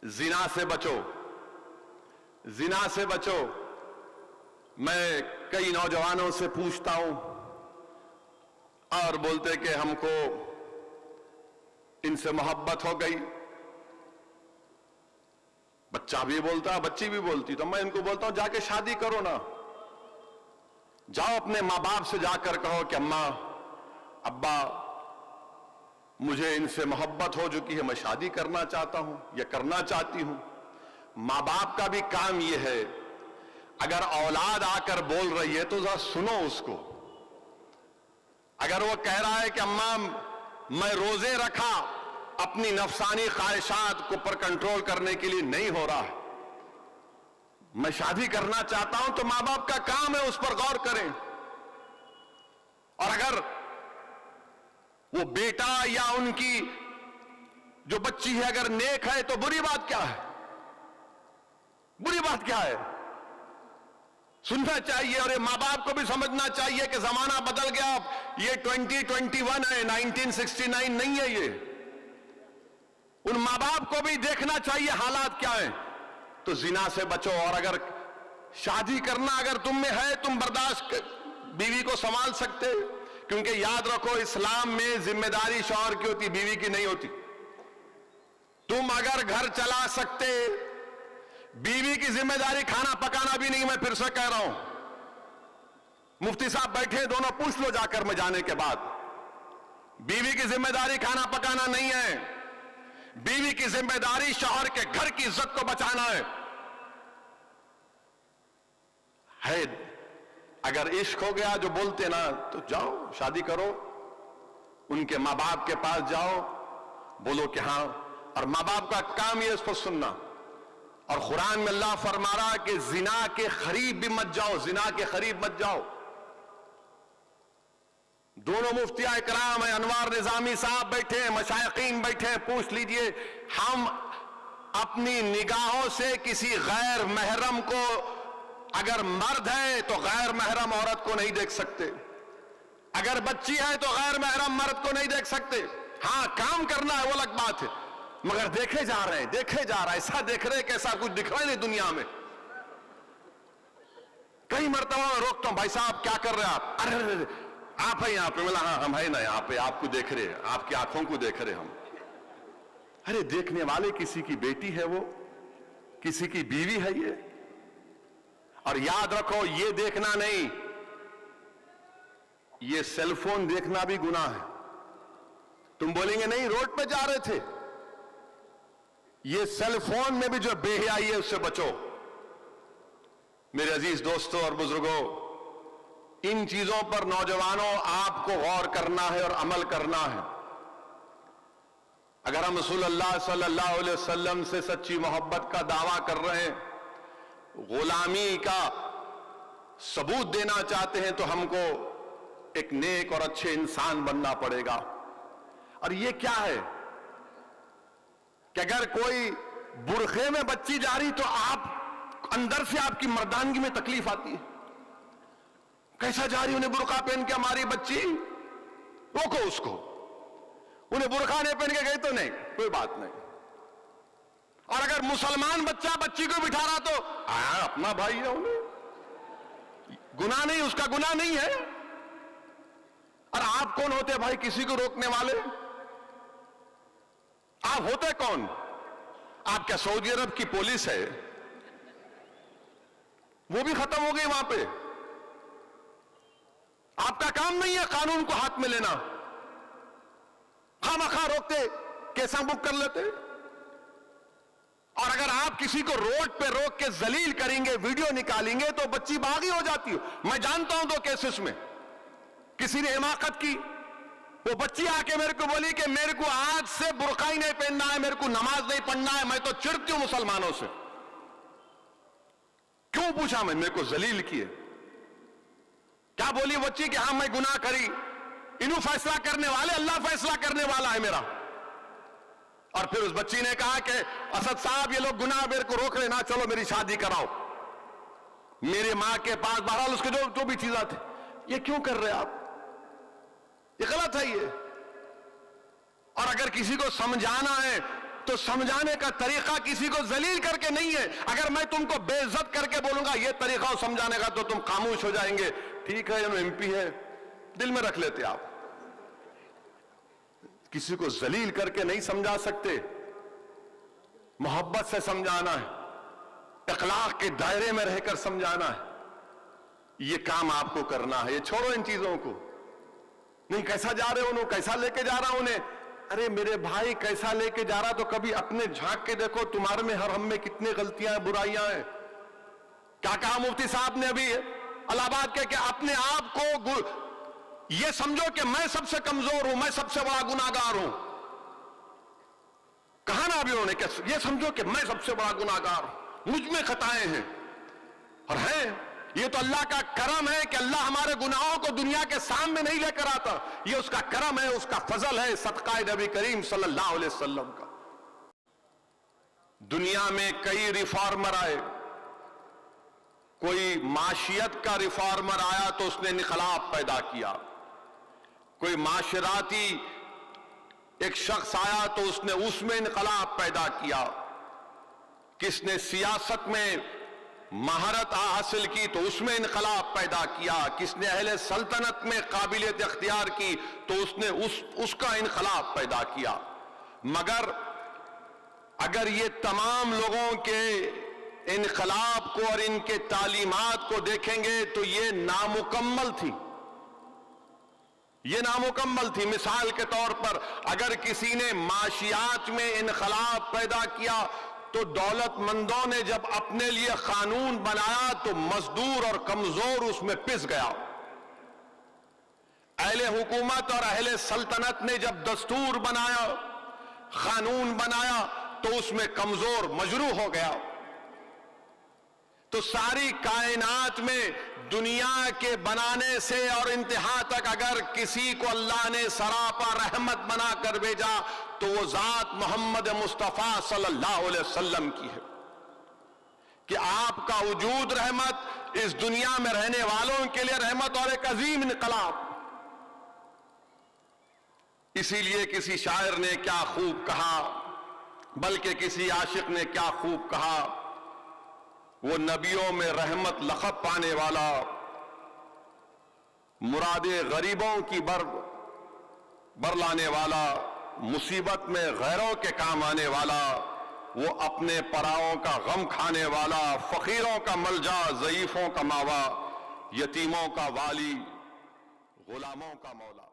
زنا سے بچو، زنا سے بچو۔ میں کئی نوجوانوں سے پوچھتا ہوں اور بولتے کہ ہم کو ان سے محبت ہو گئی، بچہ بھی بولتا بچی بھی بولتی، تو میں ان کو بولتا ہوں جا کے شادی کرو نا، جاؤ اپنے ماں باپ سے جا کر کہو کہ اماں ابا مجھے ان سے محبت ہو چکی ہے، میں شادی کرنا چاہتا ہوں یا کرنا چاہتی ہوں۔ ماں باپ کا بھی کام یہ ہے، اگر اولاد آ کر بول رہی ہے تو ذرا سنو اس کو۔ اگر وہ کہہ رہا ہے کہ اماں میں روزے رکھا، اپنی نفسانی خواہشات کو پر کنٹرول کرنے کے لیے نہیں ہو رہا ہے، میں شادی کرنا چاہتا ہوں، تو ماں باپ کا کام ہے اس پر غور کریں۔ اور اگر وہ بیٹا یا ان کی جو بچی ہے اگر نیک ہے تو بری بات کیا ہے؟ بری بات کیا ہے؟ سننا چاہیے، اور یہ ماں باپ کو بھی سمجھنا چاہیے کہ زمانہ بدل گیا، یہ 2021 ہے، 1969 نہیں ہے یہ۔ ان ماں باپ کو بھی دیکھنا چاہیے حالات کیا ہیں۔ تو زنا سے بچو، اور اگر شادی کرنا اگر تم میں ہے، تم برداشت بیوی کو سنبھال سکتے، کیونکہ یاد رکھو اسلام میں ذمہ داری شوہر کی ہوتی، بیوی کی نہیں ہوتی۔ تم اگر گھر چلا سکتے، بیوی کی ذمہ داری کھانا پکانا بھی نہیں، میں پھر سے کہہ رہا ہوں، مفتی صاحب بیٹھے دونوں پوچھ لو جا کر میں جانے کے بعد، بیوی کی ذمہ داری کھانا پکانا نہیں ہے، بیوی کی ذمہ داری شوہر کے گھر کی عزت کو بچانا ہے۔ اگر عشق ہو گیا جو بولتے نا، تو جاؤ شادی کرو، ان کے ماں باپ کے پاس جاؤ، بولو کہ ہاں، اور ماں باپ کا کام یہ اس کو سننا۔ اور قرآن میں اللہ فرما رہا کہ زنا کے قریب بھی مت جاؤ، زنا کے قریب مت جاؤ۔ دونوں مفتیاء کرام ہیں، انوار نظامی صاحب بیٹھے ہیں، مشائقین بیٹھے ہیں، پوچھ لیجئے، ہم اپنی نگاہوں سے کسی غیر محرم کو، اگر مرد ہے تو غیر محرم عورت کو نہیں دیکھ سکتے، اگر بچی ہے تو غیر محرم مرد کو نہیں دیکھ سکتے۔ ہاں کام کرنا ہے وہ الگ بات ہے، مگر دیکھے جا رہے ہیں، دیکھے جا رہا ہے، ایسا دیکھ رہے کہ ایسا کچھ دکھ رہا نہیں دنیا میں۔ کئی مرتبہ میں روکتا ہوں، بھائی صاحب کیا کر رہے ہیں آپ؟ ارے آپ ہیں یہاں پہ؟ ملا ہاں ہم ہے نا یہاں پہ، آپ کو دیکھ رہے ہیں، آپ کی آنکھوں کو دیکھ رہے ہم۔ ارے دیکھنے والے کسی کی بیٹی ہے، وہ کسی کی بیوی ہے یہ۔ اور یاد رکھو یہ دیکھنا نہیں، یہ سیل فون دیکھنا بھی گناہ ہے۔ تم بولیں گے نہیں روڈ پہ جا رہے تھے، یہ سیل فون میں بھی جو بے حیائی ہے اس سے بچو۔ میرے عزیز دوستوں اور بزرگوں، ان چیزوں پر نوجوانوں آپ کو غور کرنا ہے اور عمل کرنا ہے۔ اگر ہم رسول اللہ صلی اللہ علیہ وسلم سے سچی محبت کا دعویٰ کر رہے ہیں، غلامی کا ثبوت دینا چاہتے ہیں، تو ہم کو ایک نیک اور اچھے انسان بننا پڑے گا۔ اور یہ کیا ہے کہ اگر کوئی برقعے میں بچی جا رہی تو آپ اندر سے آپ کی مردانگی میں تکلیف آتی ہے، کیسا جا رہی انہیں برقع پہن کے ہماری بچی، روکو اس کو، انہیں برقع نہیں پہن کے گئی تو نہیں، کوئی بات نہیں۔ اور اگر مسلمان بچہ بچی کو بٹھا رہا تو اپنا بھائی ہے، انہیں گناہ نہیں، اس کا گناہ نہیں ہے۔ اور آپ کون ہوتے بھائی کسی کو روکنے والے؟ آپ ہوتے کون؟ آپ کیا سعودی عرب کی پولیس ہے؟ وہ بھی ختم ہو گئی وہاں پہ۔ آپ کا کام نہیں ہے قانون کو ہاتھ میں لینا، خواہ روکتے کیسا بک کر لیتے۔ اور اگر آپ کسی کو روڈ پہ روک کے ذلیل کریں گے، ویڈیو نکالیں گے، تو بچی باغی ہو جاتی ہے۔ میں جانتا ہوں 2 کیسز میں کسی نے حماقت کی، وہ بچی آ کے میرے کو بولی کہ میرے کو آج سے برقع ہی نہیں پہننا ہے، میرے کو نماز نہیں پڑھنا ہے، میں تو چڑھتی ہوں مسلمانوں سے۔ کیوں پوچھا میں؟ میرے کو ذلیل کیے۔ کیا بولی بچی کہ ہاں میں گناہ کری، انہوں فیصلہ کرنے والے، اللہ فیصلہ کرنے والا ہے میرا۔ اور پھر اس بچی نے کہا کہ اسد صاحب یہ لوگ گناہ میرے کو روک رہے نا، چلو میری شادی کراؤ میرے ماں کے پاس۔ بہرحال اس کے جو بھی چیزیں تھے، یہ کیوں کر رہے آپ؟ یہ غلط ہے یہ۔ اور اگر کسی کو سمجھانا ہے تو سمجھانے کا طریقہ کسی کو ذلیل کر کے نہیں ہے. اگر میں تم کو بے عزت کر کے بولوں گا یہ طریقہ ہو سمجھانے کا تو تم خاموش ہو جائیں گے. ٹھیک ہے یہ ایم پی ہے, دل میں رکھ لیتے آپ. کسی کو ذلیل کر کے نہیں سمجھا سکتے, محبت سے سمجھانا ہے, اخلاق کے دائرے میں رہ کر سمجھانا ہے. یہ کام آپ کو کرنا ہے. یہ چھوڑو ان چیزوں کو. نہیں کیسا جا رہے انہوں, کیسا لے کے جا رہا انہیں. ارے میرے بھائی کیسا لے کے جا رہا تو کبھی اپنے جھانک کے دیکھو تمہارے میں ہر ہم میں کتنے غلطیاں ہیں, برائیاں ہیں. کیا کہا مفتی صاحب نے ابھی الہ آباد کے کہ اپنے آپ کو یہ سمجھو کہ میں سب سے کمزور ہوں, میں سب سے بڑا گناہگار ہوں. کہا نا ابھی انہوں نے کہ یہ سمجھو کہ میں سب سے بڑا گناہگار ہوں, مجھ میں خطائیں ہیں. اور ہیں یہ تو اللہ کا کرم ہے کہ اللہ ہمارے گناہوں کو دنیا کے سامنے نہیں لے کر آتا. یہ اس کا کرم ہے, اس کا فضل ہے, صدقہ نبی کریم صلی اللہ علیہ وسلم کا. دنیا میں کئی ریفارمر آئے. کوئی معاشیت کا ریفارمر آیا تو اس نے انقلاب پیدا کیا. کوئی معاشراتی ایک شخص آیا تو اس نے اس میں انقلاب پیدا کیا. کس نے سیاست میں مہارت حاصل کی تو اس میں انقلاب پیدا کیا. کس نے اہل سلطنت میں قابلیت اختیار کی تو اس نے اس کا انقلاب پیدا کیا. مگر اگر یہ تمام لوگوں کے انقلاب کو اور ان کے تعلیمات کو دیکھیں گے تو یہ نامکمل تھی. یہ نامکمل تھی. مثال کے طور پر اگر کسی نے معاشیات میں انقلاب پیدا کیا تو دولت مندوں نے جب اپنے لیے قانون بنایا تو مزدور اور کمزور اس میں پس گیا. اہل حکومت اور اہل سلطنت نے جب دستور بنایا, قانون بنایا تو اس میں کمزور مجروح ہو گیا. تو ساری کائنات میں دنیا کے بنانے سے اور انتہا تک اگر کسی کو اللہ نے سراپا رحمت بنا کر بھیجا تو وہ ذات محمد مصطفیٰ صلی اللہ علیہ وسلم کی ہے کہ آپ کا وجود رحمت, اس دنیا میں رہنے والوں کے لیے رحمت اور ایک عظیم انقلاب. اسی لیے کسی شاعر نے کیا خوب کہا, بلکہ کسی عاشق نے کیا خوب کہا, وہ نبیوں میں رحمت لقب پانے والا, مراد غریبوں کی برلانے والا, مصیبت میں غیروں کے کام آنے والا, وہ اپنے پراؤں کا غم کھانے والا, فقیروں کا ملجا, ضعیفوں کا ماوا, یتیموں کا والی, غلاموں کا مولا.